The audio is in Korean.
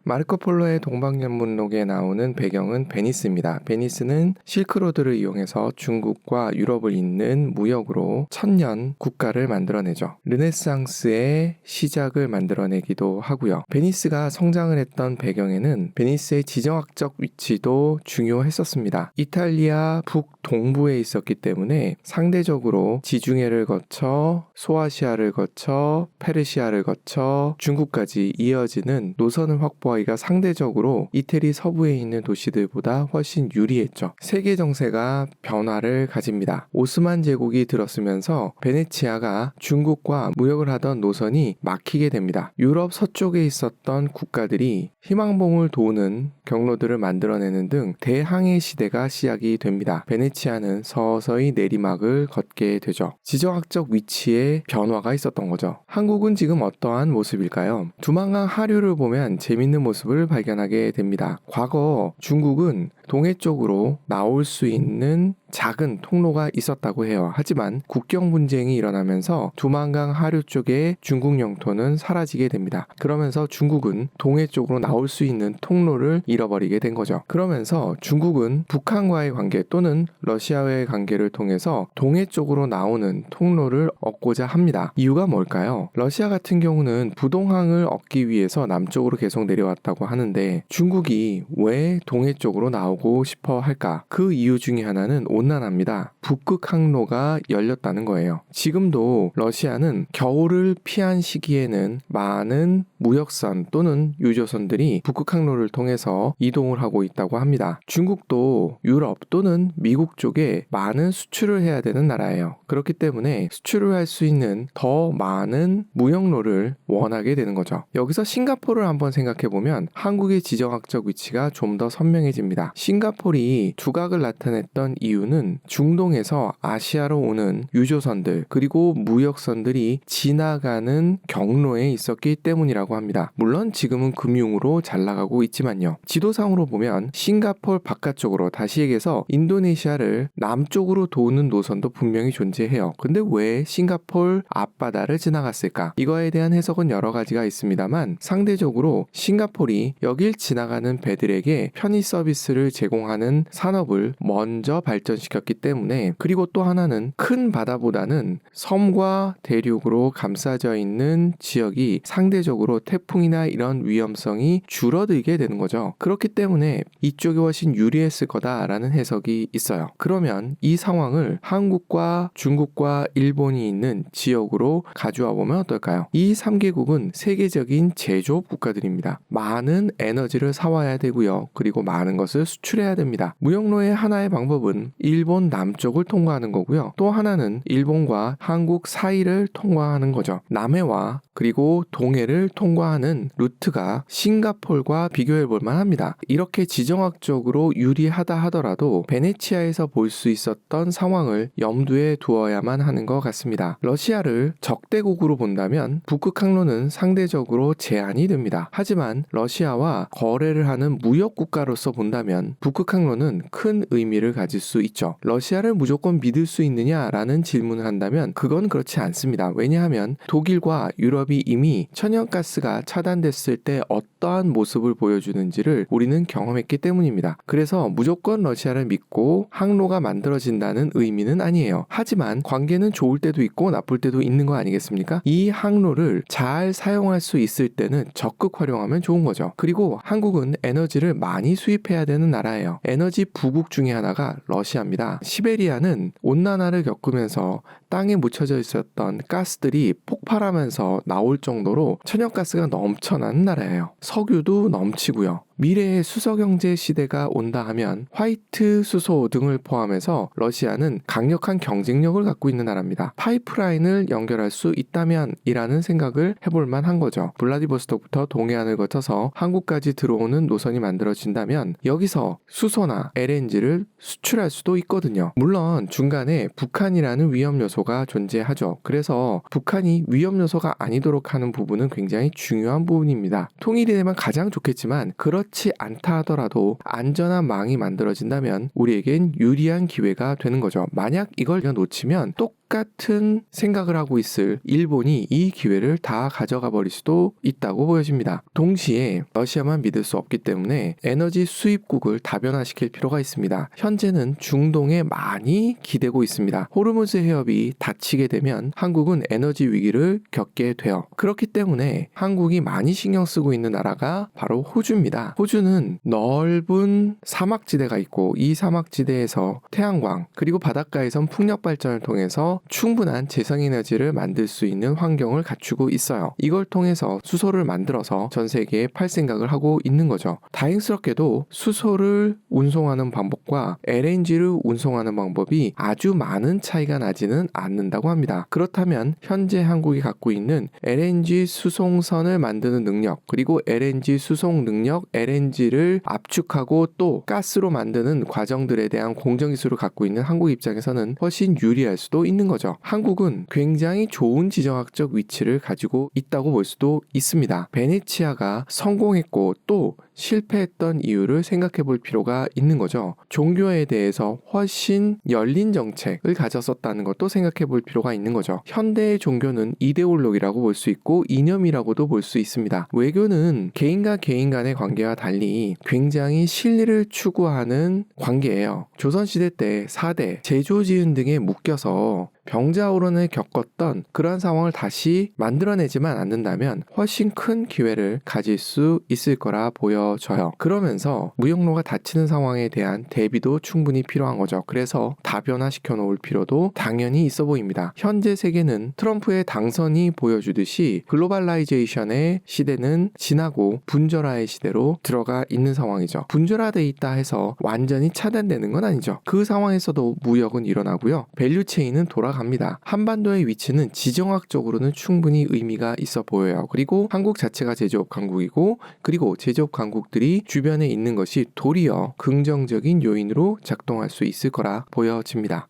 마르코 폴로의 동방연문록에 나오는 배경은 베니스입니다. 베니스는 실크로드를 이용해서 중국과 유럽을 잇는 무역으로 천년 국가를 만들어내죠. 르네상스의 시작을 만들어내기도 하고요. 베니스가 성장을 했던 배경에는 베니스의 지정학적 위치도 중요했었습니다. 이탈리아 북동부에 있었기 때문에 상대적으로 지중해를 거쳐 소아시아를 거쳐 페르시아를 거쳐 중국까지 이어지는 노선을 확보하기가 상대적으로 이태리 서부에 있는 도시들보다 훨씬 유리했죠. 세계 정세가 변화를 가집니다. 오스만 제국이 들었으면서 베네치아가 중국과 무역을 하던 노선이 막히게 됩니다. 유럽 서쪽에 있었던 국가들이 희망봉을 도우는 경로들을 만들어내는 등 대항해 시대가 시작이 됩니다. 베네치아는 서서히 내리막을 걷게 되죠. 지정학적 위치에 변화가 있었던 거죠. 한국은 지금 어떠한 모습일까요? 두만강 하류를 보면 재밌는 모습을 발견하게 됩니다. 과거 중국은 동해 쪽으로 나올 수 있는 작은 통로가 있었다고 해요. 하지만 국경 분쟁이 일어나면서 두만강 하류 쪽의 중국 영토는 사라지게 됩니다. 그러면서 중국은 동해 쪽으로 나올 수 있는 통로를 잃어버리게 된 거죠. 그러면서 중국은 북한과의 관계 또는 러시아와의 관계를 통해서 동해 쪽으로 나오는 통로를 얻고자 합니다. 이유가 뭘까요? 러시아 같은 경우는 부동항을 얻기 위해서 남쪽으로 계속 내려왔다고 하는데 중국이 왜 동해 쪽으로 나오고 싶어 할까? 그 이유 중에 하나는 온난합니다. 북극 항로가 열렸다는 거예요. 지금도 러시아는 겨울을 피한 시기에는 많은 무역선 또는 유조선들이 북극 항로를 통해서 이동을 하고 있다고 합니다. 중국도 유럽 또는 미국 쪽에 많은 수출을 해야 되는 나라예요. 그렇기 때문에 수출을 할 수 있는 더 많은 무역로를 원하게 되는 거죠. 여기서 싱가포르를 한번 생각해 보면 한국의 지정학적 위치가 좀 더 선명해집니다. 싱가포르이 두각을 나타냈던 이유는 중동에서 아시아로 오는 유조선들 그리고 무역선들이 지나가는 경로에 있었기 때문이라고 합니다. 물론 지금은 금융으로 잘 나가고 있지만요. 지도상으로 보면 싱가포르 바깥쪽으로 다시 얘기해서 인도네시아를 남쪽으로 도는 노선도 분명히 존재해요. 근데 왜 싱가포르 앞바다를 지나갔을까? 이거에 대한 해석은 여러 가지가 있습니다만 상대적으로 싱가포르이 여길 지나가는 배들에게 편의 서비스를 제공하는 산업을 먼저 발전시켰기 때문에 그리고 또 하나는 큰 바다보다는 섬과 대륙으로 감싸져 있는 지역이 상대적으로 태풍이나 이런 위험성이 줄어들게 되는 거죠. 그렇기 때문에 이쪽이 훨씬 유리했을 거다라는 해석이 있어요. 그러면 이 상황을 한국과 중국과 일본이 있는 지역으로 가져와 보면 어떨까요? 이 3개국은 세계적인 제조업 국가들입니다. 많은 에너지를 사와야 되고요. 그리고 많은 것을 수출해야 됩니다. 무역로의 하나의 방법은 일본 남쪽을 통과하는 거고요. 또 하나는 일본과 한국 사이를 통과하는 거죠. 남해와 그리고 동해를 통과하는 루트가 싱가포르와 비교해 볼 만합니다. 이렇게 지정학적으로 유리하다 하더라도 베네치아에서 볼 수 있었던 상황을 염두에 두어야만 하는 것 같습니다. 러시아를 적대국으로 본다면 북극 항로는 상대적으로 제한이 됩니다. 하지만 러시아와 거래를 하는 무역 국가로서 본다면 북극 항로는 큰 의미를 가질 수 있죠. 러시아를 무조건 믿을 수 있느냐라는 질문을 한다면 그건 그렇지 않습니다. 왜냐하면 독일과 유럽이 이미 천연가스가 차단됐을 때 어떠한 모습을 보여주는지를 우리는 경험했기 때문입니다. 그래서 무조건 러시아를 믿고 항로가 만들어진다는 의미는 아니에요. 하지만 관계는 좋을 때도 있고 나쁠 때도 있는 거 아니겠습니까? 이 항로를 잘 사용할 수 있을 때는 적극 활용하면 좋은 거죠. 그리고 한국은 에너지를 많이 수입해야 되는 나라예요. 에너지 부국 중에 하나가 러시아입니다. 시베리아는 온난화를 겪으면서 땅에 묻혀져 있었던 가스들이 폭발하면서 나올 정도로 천연가스가 넘쳐나는 나라예요. 석유도 넘치고요. 미래의 수소경제 시대가 온다 하면 화이트 수소 등을 포함해서 러시아는 강력한 경쟁력을 갖고 있는 나라입니다. 파이프라인을 연결할 수 있다면 이라는 생각을 해볼 만한 거죠. 블라디보스톡부터 동해안을 거쳐서 한국까지 들어오는 노선이 만들어진다면 여기서 수소나 LNG를 수출할 수도 있거든요. 물론 중간에 북한이라는 위험 요소가 존재하죠. 그래서 북한이 위험 요소가 아니도록 하는 부분은 굉장히 중요한 부분입니다. 통일이 되면 가장 좋겠지만 그렇지 않다 하더라도 안전한 망이 만들어진다면 우리에겐 유리한 기회가 되는 거죠. 만약 이걸 놓치면 똑같은 똑같은 생각을 하고 있을 일본이 이 기회를 다 가져가 버릴 수도 있다고 보여집니다. 동시에 러시아만 믿을 수 없기 때문에 에너지 수입국을 다변화시킬 필요가 있습니다. 현재는 중동에 많이 기대고 있습니다. 호르무즈 해협이 닫히게 되면 한국은 에너지 위기를 겪게 돼요. 그렇기 때문에 한국이 많이 신경 쓰고 있는 나라가 바로 호주입니다. 호주는 넓은 사막지대가 있고 이 사막지대에서 태양광 그리고 바닷가에선 풍력 발전을 통해서 충분한 재생에너지를 만들 수 있는 환경을 갖추고 있어요. 이걸 통해서 수소를 만들어서 전 세계에 팔 생각을 하고 있는 거죠. 다행스럽게도 수소를 운송하는 방법과 LNG를 운송하는 방법이 아주 많은 차이가 나지는 않는다고 합니다. 그렇다면 현재 한국이 갖고 있는 LNG 수송선을 만드는 능력 그리고 LNG 수송 능력, LNG를 압축하고 또 가스로 만드는 과정들에 대한 공정기술을 갖고 있는 한국 입장에서는 훨씬 유리할 수도 있는 거죠. 한국은 굉장히 좋은 지정학적 위치를 가지고 있다고 볼 수도 있습니다. 베네치아가 성공했고 또 실패했던 이유를 생각해 볼 필요가 있는 거죠. 종교에 대해서 훨씬 열린 정책을 가졌었다는 것도 생각해 볼 필요가 있는 거죠. 현대의 종교는 이데올로기라고 볼 수 있고 이념이라고도 볼 수 있습니다. 외교는 개인과 개인 간의 관계와 달리 굉장히 실리를 추구하는 관계예요. 조선시대 때 4대, 제조지은 등에 묶여서 병자호란을 겪었던 그러한 상황을 다시 만들어내지만 않는다면 훨씬 큰 기회를 가질 수 있을 거라 보여져요. 그러면서 무역로가 닫히는 상황에 대한 대비도 충분히 필요한 거죠. 그래서 다변화시켜 놓을 필요도 당연히 있어 보입니다. 현재 세계는 트럼프의 당선이 보여주듯이 글로벌라이제이션의 시대는 지나고 분절화의 시대로 들어가 있는 상황이죠. 분절화돼 있다 해서 완전히 차단되는 건 아니죠. 그 상황에서도 무역은 일어나고요. 밸류체인은 돌아갑니다. 한반도의 위치는 지정학적으로는 충분히 의미가 있어 보여요. 그리고 한국 자체가 제조업 강국이고 그리고 제조업 강국들이 주변에 있는 것이 도리어 긍정적인 요인으로 작동할 수 있을 거라 보여집니다.